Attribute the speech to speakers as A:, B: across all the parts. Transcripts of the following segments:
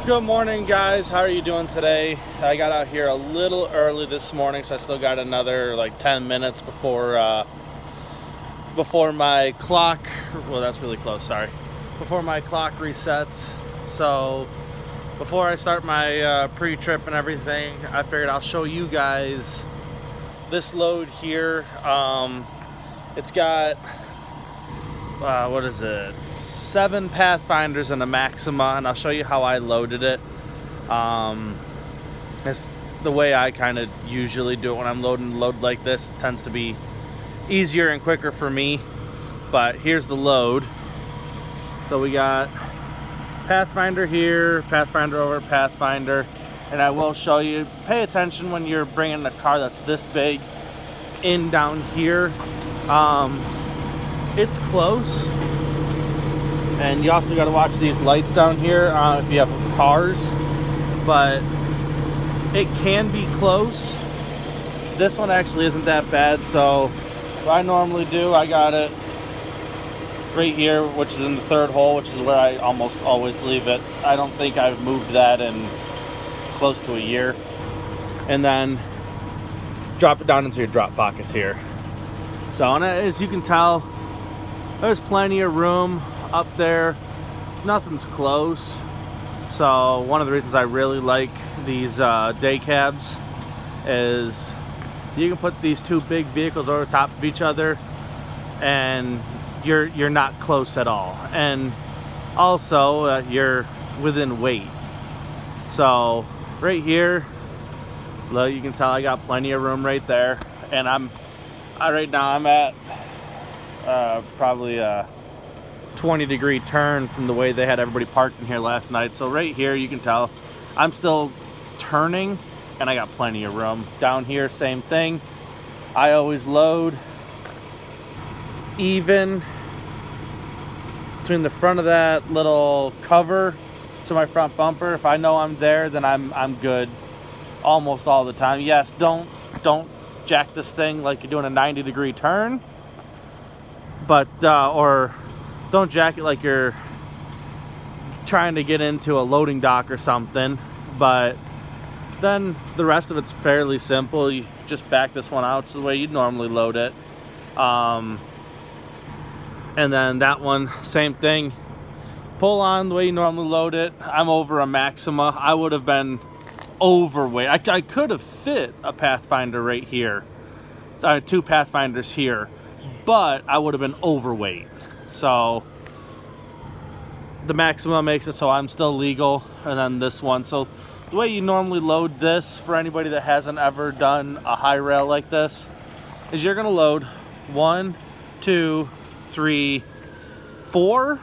A: Good morning, guys. How are you doing today? I got out here a little early this morning, so I still got another like 10 minutes before my clock. Well, that's really close. Sorry. Before my clock resets. So before I start my pre-trip and everything, I figured I'll show you guys this load here. It's got what is it? 7 pathfinders and a maxima, and I'll show you how I loaded it. It's the way I kind of usually do it when I'm loading load like this. It tends to be easier and quicker for me. But here's the load. So we got pathfinder here, pathfinder over, pathfinder, and I will show you. Pay attention when you're bringing a car that's this big in down here. It's close, and you also got to watch these lights down here if you have cars, but it can be close. This one actually isn't that bad. So what I normally do, I got it right here, which is in the 3rd hole, which is where I almost always leave it. I don't think I've moved that in close to a year. And then drop it down into your drop pockets here. So, and as you can tell, there's plenty of room up there. Nothing's close. So one of the reasons I really like these day cabs is you can put these 2 big vehicles over top of each other and you're not close at all. And also you're within weight. So right here, look, you can tell I got plenty of room right there. And right now I'm at probably a 20-degree turn from the way they had everybody parked in here last night. So right here you can tell I'm still turning and I got plenty of room. Down here, same thing. I always load even between the front of that little cover to my front bumper. If I know I'm there, then I'm good almost all the time. Yes, don't jack this thing like you're doing a 90-degree turn. But or don't jack it like you're trying to get into a loading dock or something. But then the rest of it's fairly simple. You just back this one out the way you'd normally load it. And then that one, same thing. Pull on the way you normally load it. I'm over a maxima. I would have been overweight. I could have fit a pathfinder right here. 2 pathfinders here. But I would have been overweight. So the maxima makes it so I'm still legal. And then this one. So the way you normally load this, for anybody that hasn't ever done a high rail like this, is you're going to load 1, 2, 3, 4.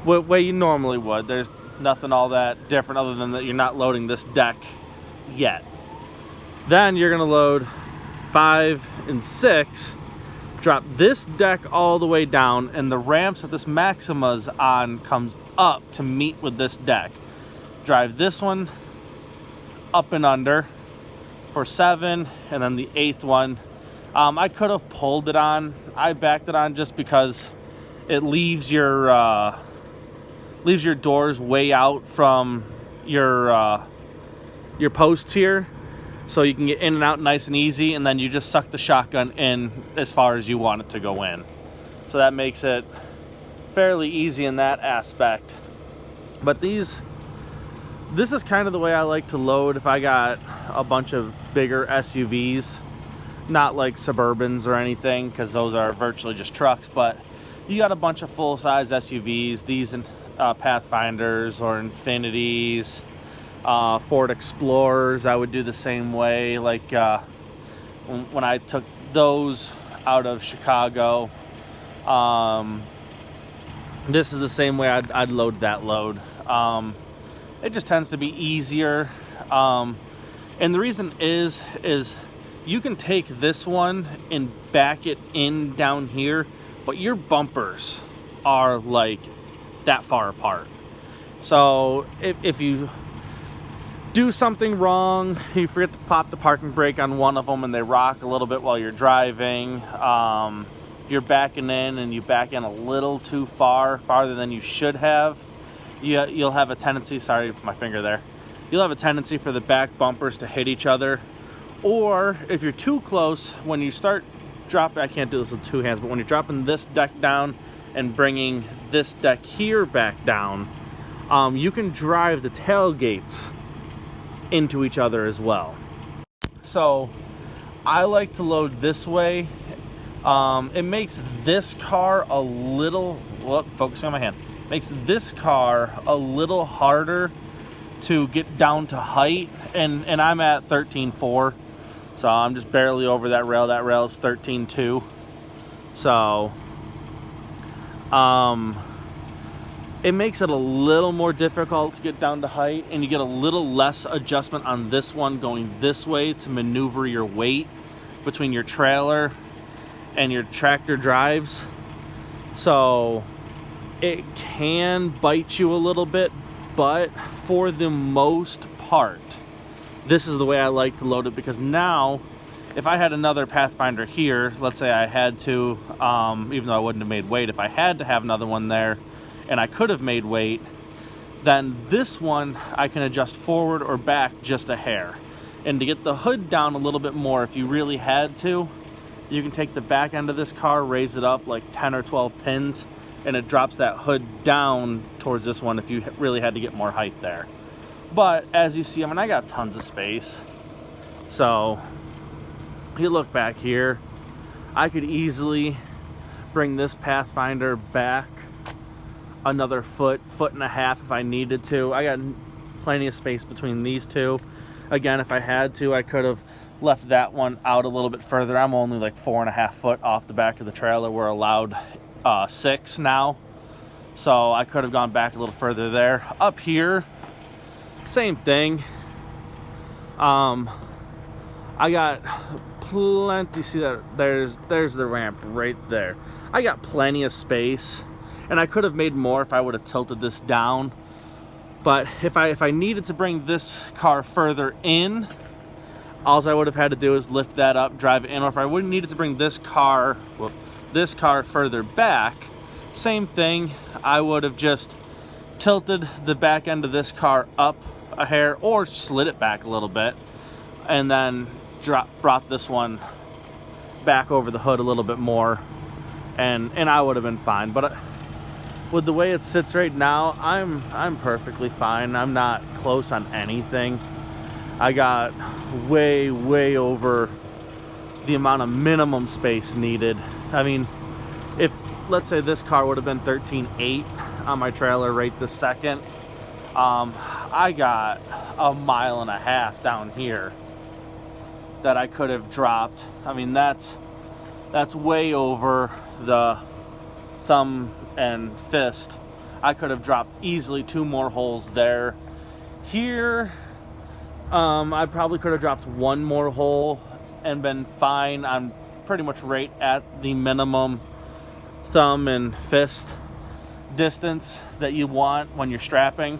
A: What way you normally would. There's nothing all that different other than that you're not loading this deck yet. Then you're going to load 5 and 6. Drop this deck all the way down, and the ramps that this Maxima's on comes up to meet with this deck. Drive this one up and under for 7, and then the 8th one. I could have pulled it on. I backed it on just because it leaves your doors way out from your posts here. So you can get in and out nice and easy, and then you just suck the shotgun in as far as you want it to go in. So that makes it fairly easy in that aspect. But this is kind of the way I like to load if I got a bunch of bigger SUVs. Not like Suburbans or anything, because those are virtually just trucks, but you got a bunch of full-size SUVs, these Pathfinders or Infinities, Ford Explorers. I would do the same way. Like when I took those out of Chicago, this is the same way I'd load that load. It just tends to be easier, and the reason is you can take this one and back it in down here, but your bumpers are like that far apart. So if you do something wrong, you forget to pop the parking brake on one of them and they rock a little bit while you're driving, you're backing in and you back in a little too farther than you should have, you'll have a tendency, sorry, my finger there. You'll have a tendency for the back bumpers to hit each other. Or if you're too close, when you start dropping, I can't do this with two hands, but when you're dropping this deck down and bringing this deck here back down, you can drive the tailgates into each other as well. So I like to load this way. It makes this car a little, focusing on my hand, makes this car a little harder to get down to height, and I'm at 13.4, so I'm just barely over that rail. That rail is 13.2, so it makes it a little more difficult to get down to height, and you get a little less adjustment on this one going this way to maneuver your weight between your trailer and your tractor drives. So it can bite you a little bit, but for the most part, this is the way I like to load it, because now if I had another Pathfinder here, let's say I had to, even though I wouldn't have made weight, if I had to have another one there and I could have made weight, then this one I can adjust forward or back just a hair. And to get the hood down a little bit more, if you really had to, you can take the back end of this car, raise it up like 10 or 12 pins, and it drops that hood down towards this one if you really had to get more height there. But as you see, I mean, I got tons of space. So if you look back here, I could easily bring this Pathfinder back another foot and a half if I needed to. I got plenty of space between these two. Again, if I had to, I could have left that one out a little bit further. I'm only like 4.5 foot off the back of the trailer. We're allowed 6 now, so I could have gone back a little further there. Up here, same thing. I got plenty. See that there's the ramp right there. I got plenty of space, and I could have made more if I would have tilted this down. But if I needed to bring this car further in, all I would have had to do is lift that up, drive it in. Or if I wouldn't needed to bring this car further back, same thing. I would have just tilted the back end of this car up a hair or slid it back a little bit, and then brought this one back over the hood a little bit more, and I would have been fine. But with the way it sits right now, I'm perfectly fine. I'm not close on anything. I got way over the amount of minimum space needed. I mean, if let's say this car would have been 13.8 on my trailer right this second, I got 1.5 miles down here that I could have dropped. I mean, that's way over the thumb and fist. I could have dropped easily 2 more holes there. Here, I probably could have dropped 1 more hole and been fine. I'm pretty much right at the minimum thumb and fist distance that you want when you're strapping.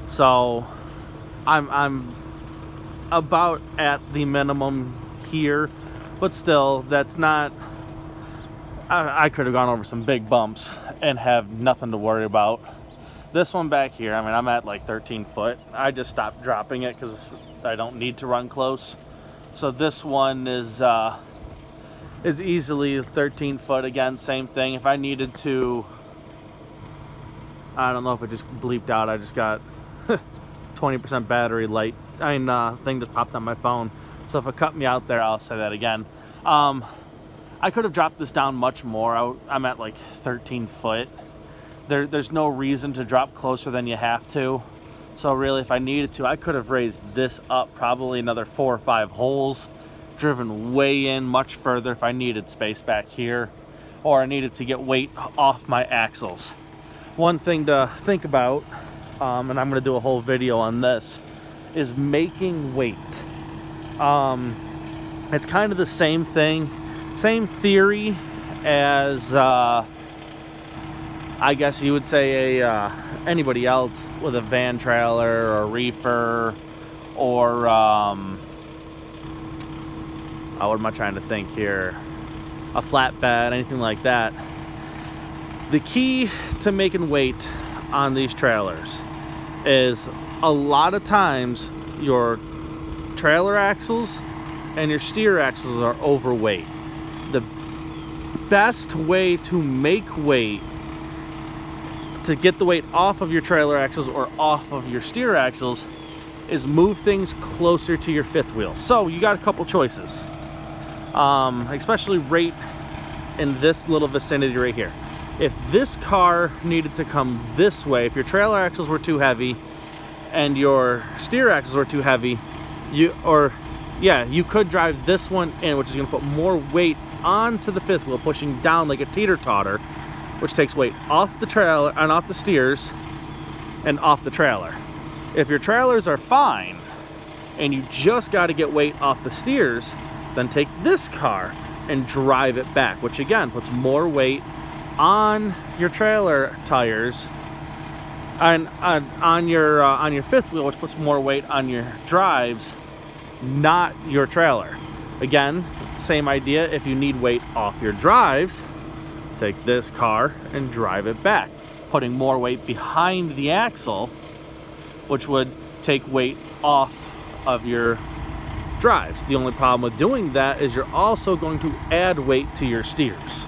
A: So I'm about at the minimum here, but still, that's not. I could have gone over some big bumps and have nothing to worry about. This one back here, I mean, I'm at like 13 foot. I just stopped dropping it because I don't need to run close. So this one is easily 13 foot. Again, same thing. If I needed to, I don't know if it just bleeped out. I just got 20% battery light. Thing just popped on my phone. So if it cut me out there, I'll say that again. I could have dropped this down much more. I'm at like 13 foot. There's no reason to drop closer than you have to. So really, if I needed to, I could have raised this up probably another 4 or 5 holes, driven way in much further if I needed space back here, or I needed to get weight off my axles. One thing to think about, and I'm going to do a whole video on this, is making weight. It's kind of the same thing, same theory as I guess you would say anybody else with a van trailer or a reefer or what am I trying to think here? A flatbed, anything like that. The key to making weight on these trailers is a lot of times your trailer axles and your steer axles are overweight. The best way to make weight, to get the weight off of your trailer axles or off of your steer axles, is move things closer to your fifth wheel. So you got a couple choices, especially right in this little vicinity right here. If this car needed to come this way, if your trailer axles were too heavy and your steer axles were too heavy, you could drive this one in, which is going to put more weight onto the fifth wheel, pushing down like a teeter-totter, which takes weight off the trailer and off the steers and off the trailer. If your trailers are fine and you just got to get weight off the steers, then take this car and drive it back, which again puts more weight on your trailer tires and on your fifth wheel, which puts more weight on your drives, not your trailer. Again, same idea. If you need weight off your drives, take this car and drive it back, putting more weight behind the axle, which would take weight off of your drives. The only problem with doing that is you're also going to add weight to your steers.